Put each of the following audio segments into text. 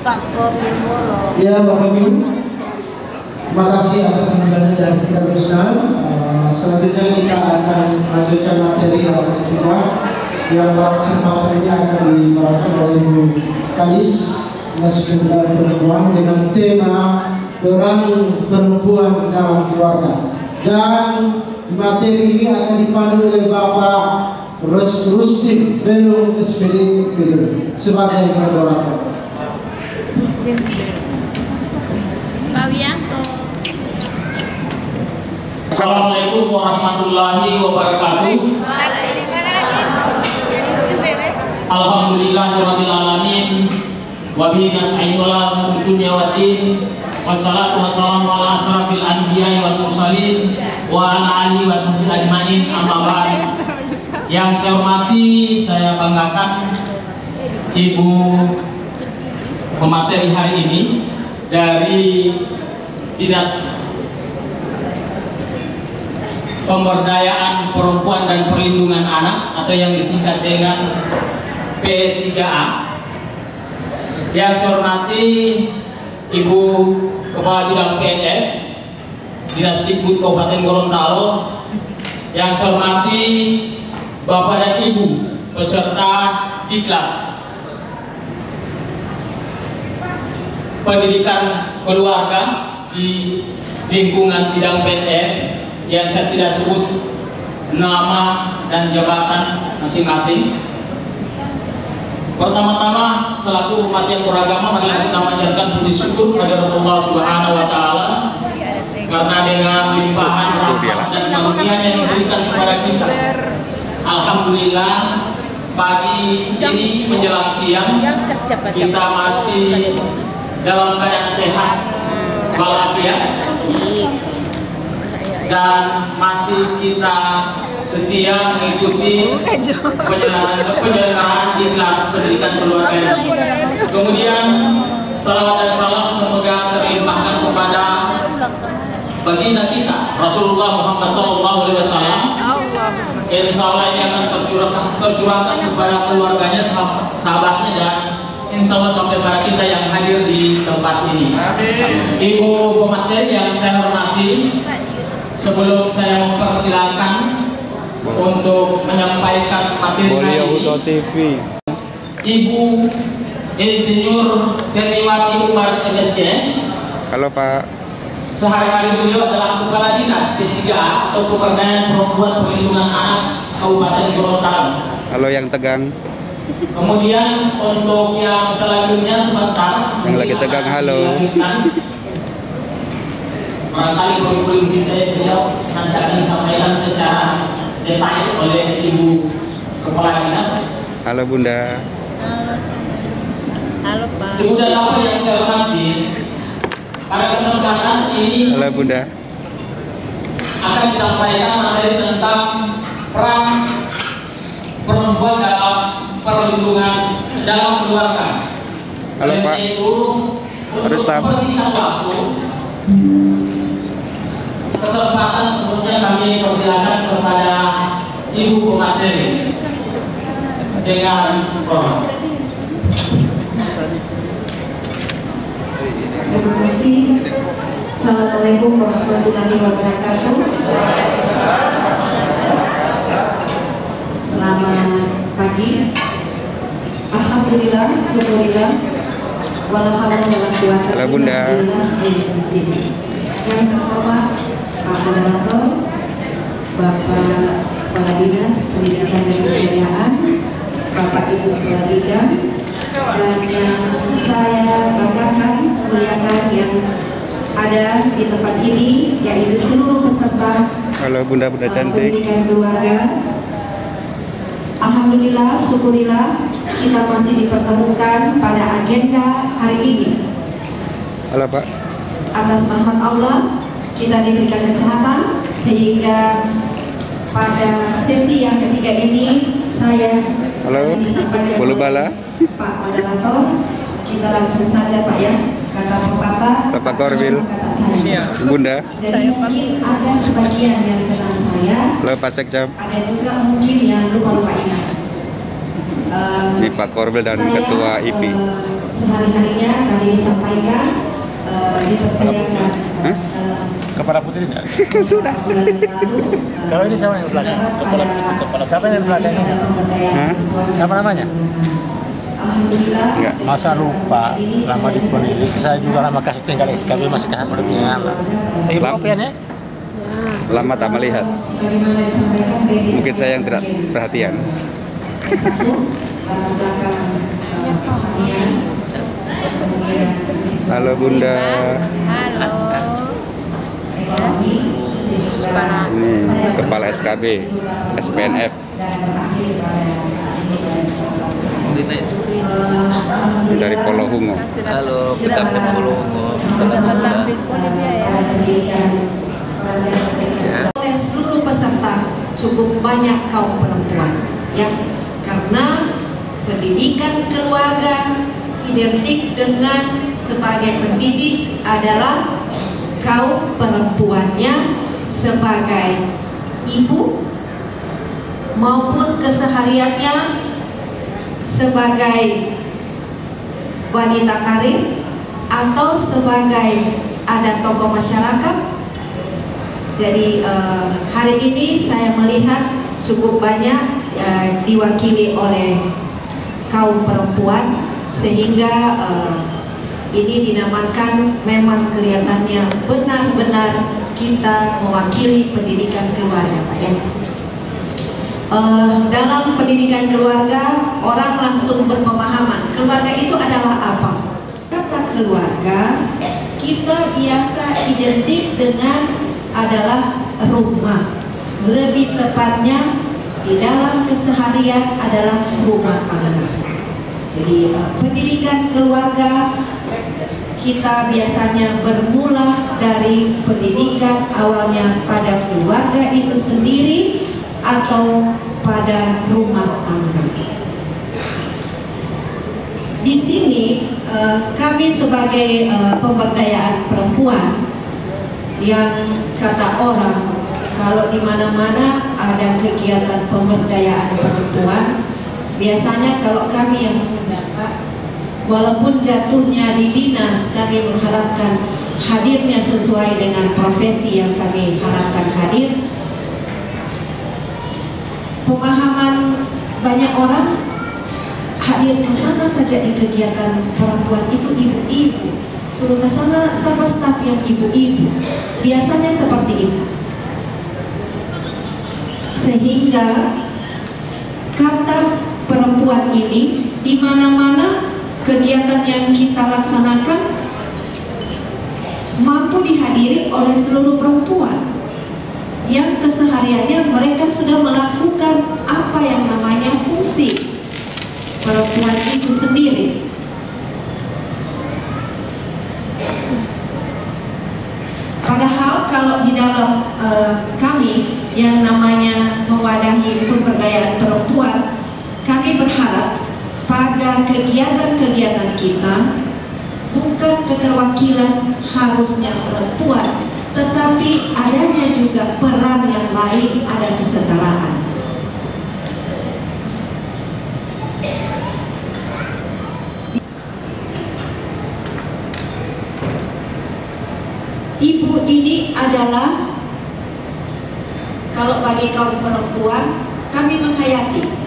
Pak Kopil Molo. Ya, Bapak Ibu, terima kasih atas sambutannya dari Pak Ustaz. Selanjutnya kita akan melanjutkan materi yang kedua, yang dalam kesempatan ini akan dibawakan oleh Ibu Kalis Masjid Perempuan dengan tema peran perempuan dalam keluarga. Dan materi ini akan dipandu oleh Bapak Rusdi Belum SPD sebagai moderator. Pak Wianto. Assalamualaikum warahmatullahi wabarakatuh. Alhamdulillahirabbil alamin. Wa bihi nasta'inu ala dunya waddin. Wassalatu wassalamu ala asrafil anbiya'i wal mursalin wa ala alihi washabbihi ajmain, amma ba'd. Yang saya hormati, saya banggakan Ibu pemateri hari ini dari Dinas Pemberdayaan Perempuan dan Perlindungan Anak atau yang disingkat dengan P3A. Yang saya hormati Ibu Kepala Bidang PNF Dinas Dikbud Kabupaten Gorontalo. Yang saya hormati Bapak dan Ibu peserta Diklat Pendidikan Keluarga di lingkungan bidang PNF yang saya tidak sebut nama dan jabatan masing-masing. Pertama-tama, selaku umat yang beragama, marilah kita panjatkan puji syukur kepada Allah Subhanahu wa Ta'ala karena dengan limpahan rahmat dan karunia yang diberikan kepada kita, alhamdulillah, pagi ini menjelang siang kita masih dalam keadaan sehat walafiat dan masih kita setia mengikuti penyelenggaraan Diklat Pendidikan Keluarga ini. Kemudian salawat dan salam semoga terlimpahkan kepada baginda kita Rasulullah Muhammad SAW. Insya Allah ini akan tercurahkan kepada keluarganya, sahabatnya, dan insya Allah sampai pada kita yang hadir di tempat ini. Ibu pemateri yang saya hormati, sebelum saya mempersilahkan untuk menyampaikan materi hari ini, Ibu Insinyur Perliwati Umar MSc. Halo Pak. Sehari-hari beliau adalah Kepala Dinas P3A atau Pemberdayaan Perempuan Perlindungan Anak Kabupaten Gorontalo. Halo yang tegang. Kemudian untuk yang selanjutnya sebentar yang lagi tegang, halo. Barangkali kurikulum kita beliau nanti akan disampaikan secara detail oleh Ibu Kepala Dinas. Halo Bunda. Halo Pak. Ibu dan Bapak yang saya hormati, pada kesempatan ini Halo Bunda akan disampaikan materi tentang peran perempuan dalam perlindungan dalam keluarga. Halo Pak. Itu Harus untuk mempersingkat waktu, kesempatan sebelumnya kami persilakan kepada Ibu pemateri dengan hormat. Terima kasih. Assalamualaikum warahmatullahi wabarakatuh. Selamat pagi. Alhamdulillah, syukurillah, wala haula wala quwwata illa billah. Yang terhormat Pak Moderator, Bapak Kepala Dinas Pendidikan dan Kebudayaan, Bapak Ibu Kepala Bidang, dan yang saya banggakan, muliakan yang ada di tempat ini, yaitu seluruh peserta pendidikan keluarga. Alhamdulillah, syukurillah, kita masih dipertemukan pada agenda hari ini. Halo Pak. Atas rahmat Allah, kita diberikan kesehatan sehingga pada sesi yang ketiga ini saya halo Bolu Bala. Pak Moderator, kita langsung saja Pak ya, kata pepatah Bapak Korwil, kata saya. Bunda. Jadi mungkin ada sebagian yang kenal saya, Halo Pak Sekjam. ada juga mungkin yang lupa-lupa ingat. Ini Pak Korwil dan saya, Ketua IPI. Sehari-harinya tadi disampaikan dipercayakan Kepala putri enggak? Sudah. Kalau ini siapa yang belakang? Kepala putri, kepala siapa yang belakang ini? Hah? Siapa namanya? Enggak. Masa lupa lama di Ponilik. Saya juga lama kasih tinggal SKB masih kasih lebih lama. Ibu kopian ya? Lama tak melihat. Mungkin saya yang tidak perhatian. Halo Bunda. Halo. Ini Kepala SKB SPNF. Dari Polohungo. Halo, kita Polohungo. Oleh seluruh peserta cukup banyak kaum perempuan, ya, karena pendidikan keluarga identik dengan sebagai pendidik adalah kaum perempuannya sebagai ibu maupun kesehariannya sebagai wanita karir atau sebagai ada tokoh masyarakat. Jadi hari ini saya melihat cukup banyak diwakili oleh kaum perempuan, sehingga ini dinamakan memang kelihatannya benar-benar kita mewakili pendidikan keluarga, Pak, ya. Dalam pendidikan keluarga, orang langsung berpemahaman keluarga itu adalah apa. Kata keluarga kita biasa identik dengan adalah rumah, lebih tepatnya di dalam keseharian adalah rumah tangga. Jadi pendidikan keluarga kita biasanya bermula dari pendidikan awalnya pada keluarga itu sendiri atau pada rumah tangga. Di sini kami sebagai pemberdayaan perempuan, yang kata orang kalau di mana-mana ada kegiatan pemberdayaan perempuan, biasanya kalau kami yang mendapat, walaupun jatuhnya di dinas, kami mengharapkan hadirnya sesuai dengan profesi yang kami harapkan hadir. Pemahaman banyak orang hadir ke sana saja di kegiatan perempuan itu ibu-ibu, suruh ke sana sama staf yang ibu-ibu, biasanya seperti itu, sehingga kata perempuan ini di mana-mana kegiatan yang kita laksanakan mampu dihadiri oleh seluruh perempuan yang kesehariannya mereka sudah melakukan apa yang namanya fungsi perempuan itu sendiri. Padahal kalau di dalam kami yang namanya mewadahi pemberdayaan perempuan, kami berharap pada kegiatan-kegiatan kita bukan keterwakilan harusnya perempuan, tetapi adanya juga peran yang lain, ada kesetaraan. Ibu ini adalah, kalau bagi kaum perempuan, kami menghayati.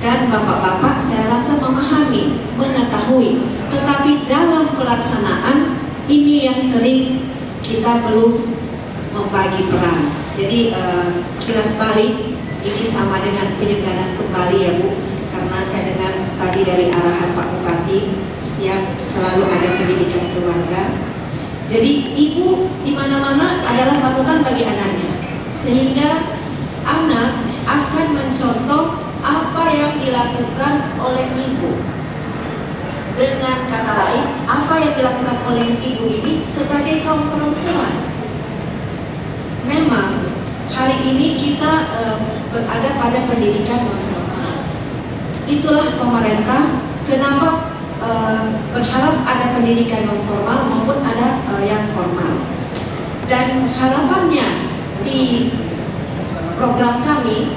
Dan bapak-bapak saya rasa memahami, mengetahui. Tetapi dalam pelaksanaan, ini yang sering kita belum membagi peran. Jadi kilas balik, ini sama dengan penyegaran kembali ya Bu. Karena saya dengar tadi dari arahan Pak Bupati, selalu ada pendidikan keluarga. Jadi ibu di mana-mana adalah panutan bagi anaknya, sehingga anak akan mencontoh apa yang dilakukan oleh ibu. Dengan kata lain, apa yang dilakukan oleh ibu ini sebagai kaum perempuan. Memang hari ini kita berada pada pendidikan non formal. Itulah pemerintah kenapa berharap ada pendidikan non formal maupun ada yang formal. Dan harapannya di program kami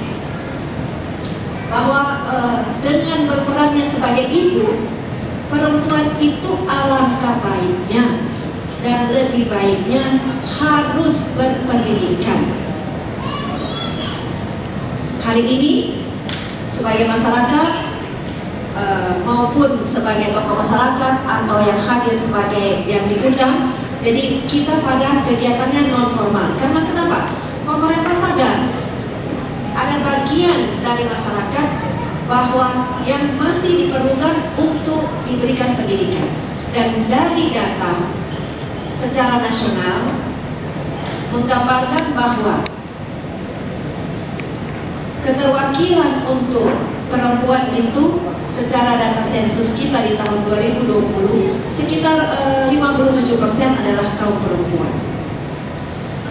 bahwa dengan berperannya sebagai ibu, perempuan itu alangkah baiknya dan lebih baiknya harus berpendidikan. Hari ini sebagai masyarakat maupun sebagai tokoh masyarakat atau yang hadir sebagai yang diundang, jadi kita pada kegiatannya non formal. Karena kenapa? Pemerintah sadar ada bagian dari masyarakat bahwa yang masih diperlukan untuk diberikan pendidikan. Dan dari data secara nasional menggambarkan bahwa keterwakilan untuk perempuan itu secara data sensus kita di tahun 2020 sekitar 57% adalah kaum perempuan.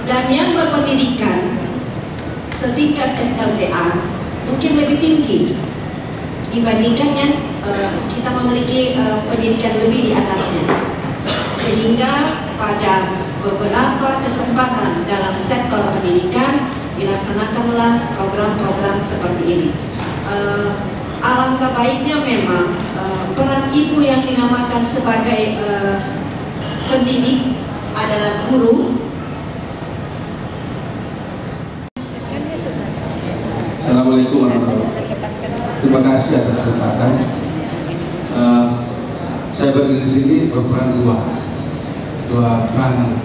Dan yang berpendidikan setingkat SLTA mungkin lebih tinggi dibandingkan yang kita memiliki pendidikan lebih di atasnya. Sehingga pada beberapa kesempatan dalam sektor pendidikan dilaksanakanlah program-program seperti ini. Alangkah baiknya memang peran ibu yang dinamakan sebagai pendidik adalah guru. Assalamualaikum warahmatullahi wabarakatuh. Terima kasih atas kesempatan. Saya berdiri di sini berperan dua peranan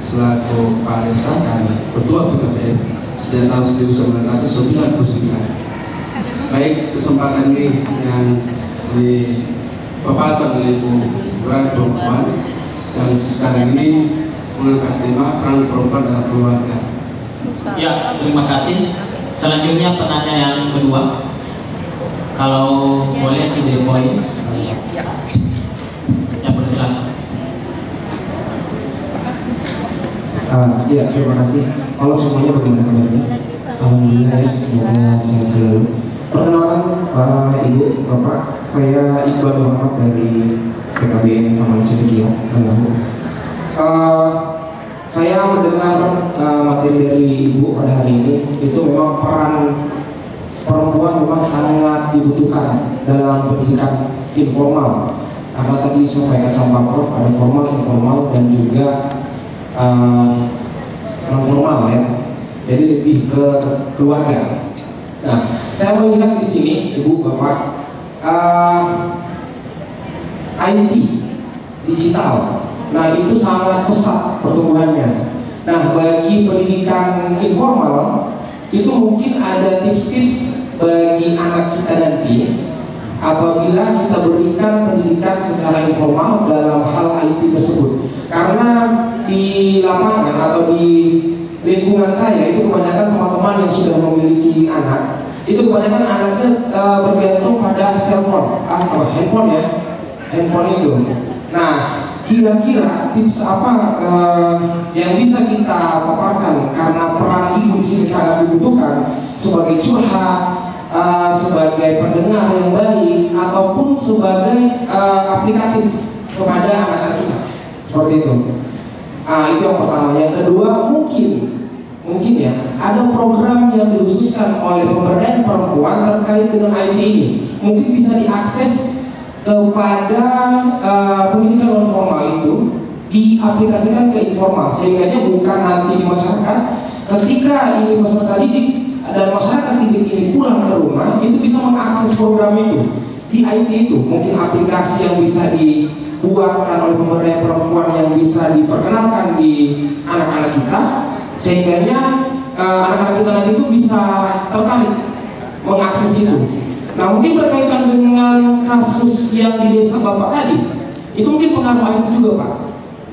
selaku Kepala Desa dan Ketua PKPM sejak tahun 1999. Baik, kesempatan ini yang dipaparkan oleh Ibu Berat Perempuan dan sekarang ini mengangkat tema peran perempuan dalam keluarga. Ya, terima kasih. Selanjutnya penanya yang kedua, kalau boleh to the point. Saya persilakan. Ya, terima kasih. Halo semuanya, bagaimana kabarnya? Alhamdulillah ya, semoga sehat selalu. Perkenalkan Ibu, Bapak, saya Iqbal Muhammad dari PKBM Taman Cendekia, Bandung. Saya mendengar materi dari Ibu pada hari ini, itu memang peran perempuan memang sangat dibutuhkan dalam pendidikan informal. Karena tadi disampaikan sama Prof, ada formal, informal, dan juga non formal ya. Jadi lebih ke keluarga. Nah, saya melihat di sini Ibu Bapak IT digital. Nah, itu sangat pesat pertumbuhannya. Nah, bagi pendidikan informal itu mungkin ada tips-tips bagi anak kita nanti apabila kita berikan pendidikan secara informal dalam hal IT tersebut. Karena di lapangan atau di lingkungan saya itu kebanyakan teman-teman yang sudah memiliki anak, itu kebanyakan anaknya bergantung pada cellphone, handphone ya, handphone itu. Nah, kira-kira tips apa yang bisa kita paparkan karena peran ibu di sini sangat dibutuhkan sebagai curhat, sebagai pendengar yang baik, ataupun sebagai aplikatif kepada anak-anak kita, seperti itu. Itu yang pertama. Yang kedua, mungkin ya ada program yang dikhususkan oleh pemberdayaan perempuan terkait dengan IT ini, mungkin bisa diakses kepada pendidikan non formal itu, diaplikasikan ke informal, sehingga bukan nanti di masyarakat ketika ini peserta didik dan masyarakat didik ini pulang ke rumah itu bisa mengakses program itu di IT itu. Mungkin aplikasi yang bisa dibuatkan oleh pemberdayaan perempuan yang bisa diperkenalkan di anak-anak kita, sehingga anak-anak kita nanti itu bisa tertarik mengakses itu. Nah, mungkin berkaitan dengan kasus yang di desa Bapak tadi, itu mungkin pengaruh IT juga Pak,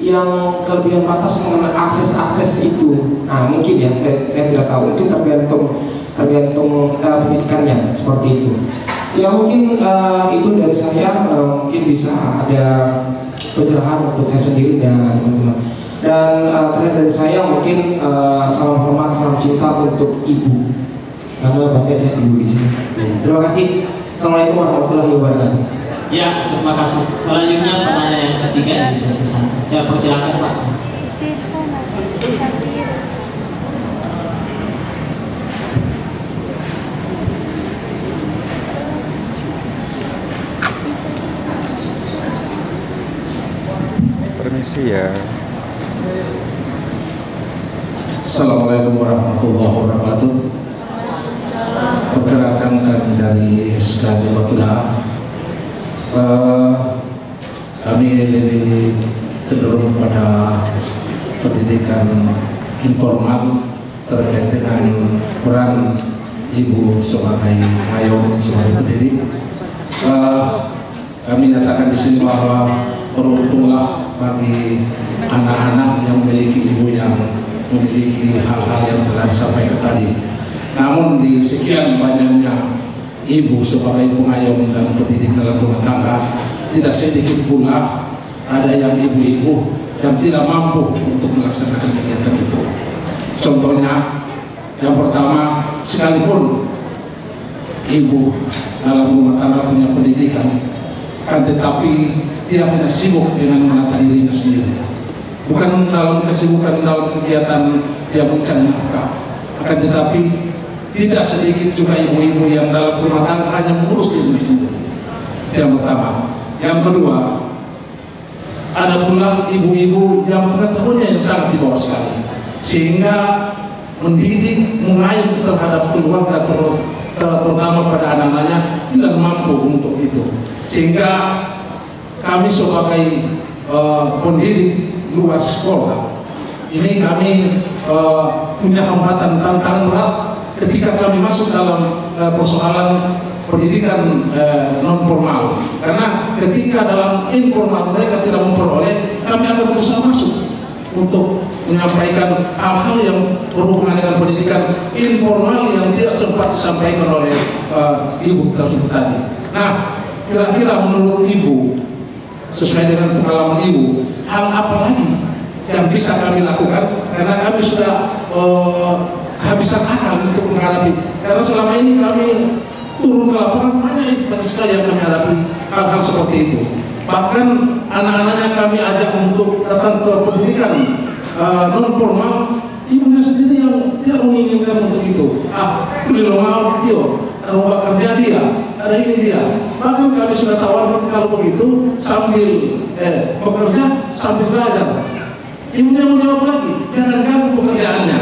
yang kelebihan batas mengenai akses itu. Nah, mungkin ya, saya tidak tahu, mungkin tergantung pendidikannya seperti itu. Ya mungkin itu dari saya, mungkin bisa ada pencerahan untuk saya sendiri dan teman-teman. Dan terakhir dari saya mungkin salam hormat, salam cinta untuk Ibu, karena banyak ya Ibu di sini. Terima kasih. Assalamualaikum warahmatullahi wabarakatuh. Ya, terima kasih. Selanjutnya penanya yang ketiga di sesi sana. Saya persilakan Pak. Permisi ya. Assalamualaikum warahmatullahi wabarakatuh. Pergerakan kami dari SKD Bakulah, kami lebih cenderung pada pendidikan informal terkait dengan peran ibu sebagai ayom, sebagai pendidik. Kami nyatakan di sini bahwa beruntunglah bagi anak-anak yang memiliki ibu yang memiliki hal-hal yang telah disampaikan tadi. Namun di sekian banyaknya ibu sebagai pengayom dan pendidik dalam rumah tangga, tidak sedikit pula ada yang ibu-ibu yang tidak mampu untuk melaksanakan kegiatan itu. Contohnya, yang pertama, sekalipun ibu dalam rumah tangga punya pendidikan, kan tetapi tidak hanya sibuk dengan menata dirinya sendiri. Bukan dalam kesibukan dalam kegiatan dia mencari nafkah, akan tetapi tidak sedikit juga ibu-ibu yang dalam rumah tangga hanya mengurus dirinya sendiri. Itu yang pertama. Yang kedua, ada pula ibu-ibu yang pengetahuannya yang sangat di bawah sekali, sehingga mendidik, mengayom terhadap keluarga terutama pada anak-anaknya tidak mampu untuk itu. Sehingga kami sebagai pendidik luas sekolah ini kami punya hambatan, tantangan berat ketika kami masuk dalam persoalan pendidikan non formal, karena ketika dalam informal mereka tidak memperoleh, kami akan berusaha masuk untuk menyampaikan hal-hal yang berhubungan dengan pendidikan informal yang tidak sempat disampaikan oleh ibu tersebut tadi. Nah, kira-kira menurut ibu, sesuai dengan pengalaman ibu, hal apa lagi yang bisa kami lakukan? Karena kami sudah kehabisan akal untuk menghadapi. Karena selama ini kami turun ke lapangan, banyak sekali yang kami hadapi hal-hal seperti itu. Bahkan anak-anaknya kami ajak untuk datang ke pendidikan non formal, ibunya sendiri yang tidak menginginkan untuk itu. Beli rumah dia, rumah kerja dia, ada ini dia. Bahkan kami sudah tawarkan kalau begitu sambil bekerja sambil belajar. Ibunya mau jawab lagi, jangan ganggu pekerjaannya.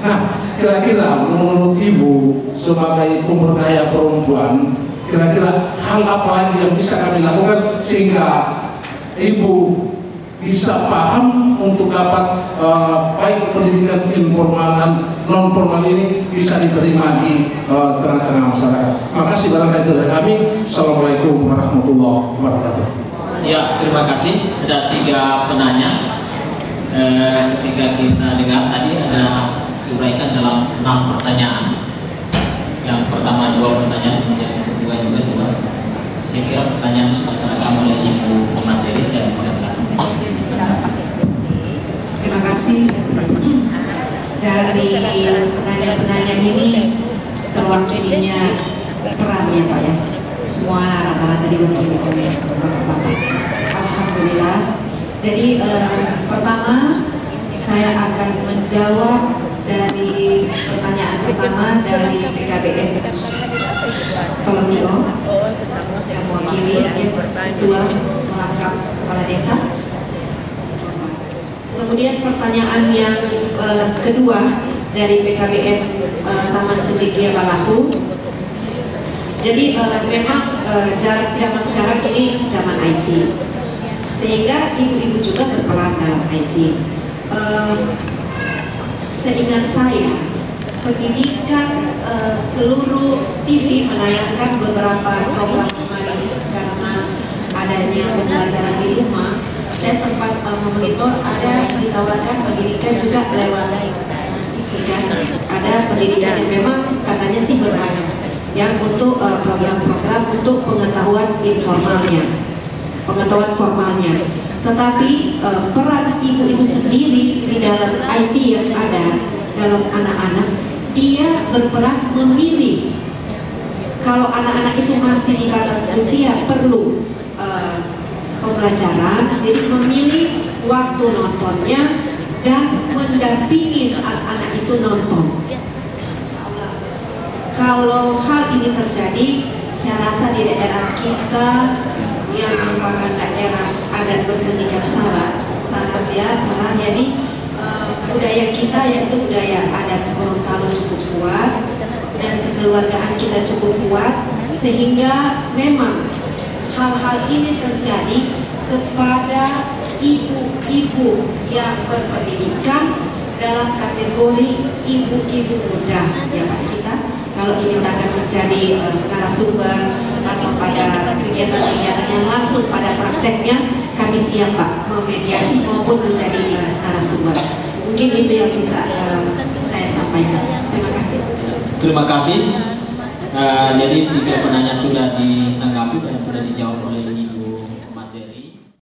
Nah, kira-kira menurut ibu sebagai pemberdaya perempuan, kira-kira hal apa lagi yang bisa kami lakukan sehingga ibu bisa paham untuk dapat baik pendidikan informal dan non formal ini bisa diterima di tengah-tengah masyarakat. Makasih barangkali dari kami. Assalamualaikum warahmatullahi wabarakatuh. Ya, terima kasih. Ada 3 penanya. Ketika kita dengar tadi ada diuraikan dalam 6 pertanyaan. Yang pertama 2 pertanyaan, kemudian yang kedua juga 2. Saya kira pertanyaan sudah terekam oleh Ibu pemateri, saya persilakan. Terima kasih. Dari penanya-penanya ini terwakilinya peran ya Pak ya. Semua rata-rata diwakili oleh bapak-bapak. Alhamdulillah. Jadi pertama saya akan menjawab dari pertanyaan pertama dari PKBM Tolotio yang mewakili Ketua Merangkap Kepala Desa. Kemudian pertanyaan yang kedua dari PKBM Taman Cendekia Balahu. Jadi memang zaman sekarang ini zaman IT, sehingga ibu-ibu juga berperan dalam IT. Seingat saya, pendidikan seluruh TV menayangkan beberapa program kemarin karena adanya pembelajaran di rumah. Saya sempat memonitor, ada ditawarkan pendidikan juga lewat TV kan. Ada pendidikan yang memang katanya sih berbayar, yang untuk program-program untuk pengetahuan informalnya, pengetahuan formalnya. Tetapi peran ibu itu sendiri di dalam IT yang ada dalam anak-anak, dia berperan memilih. Kalau anak-anak itu masih di batas usia perlu pembelajaran, jadi memilih waktu nontonnya dan mendampingi saat anak itu nonton. Kalau hal ini terjadi, saya rasa di daerah kita yang merupakan daerah adat bersendikan Sara, syarat ya, syarat. Jadi budaya kita yaitu budaya adat Gorontalo cukup kuat dan kekeluargaan kita cukup kuat, sehingga memang hal-hal ini terjadi kepada ibu-ibu yang berpendidikan dalam kategori ibu-ibu muda ya Pak. Kita kalau dimintakan menjadi narasumber atau pada kegiatan-kegiatan yang langsung pada prakteknya, kami siap Pak memediasi maupun menjadi narasumber. Mungkin itu yang bisa saya sampaikan. Terima kasih. Terima kasih. Jadi 3 penanya sudah ditanggapi dan sudah dijawab oleh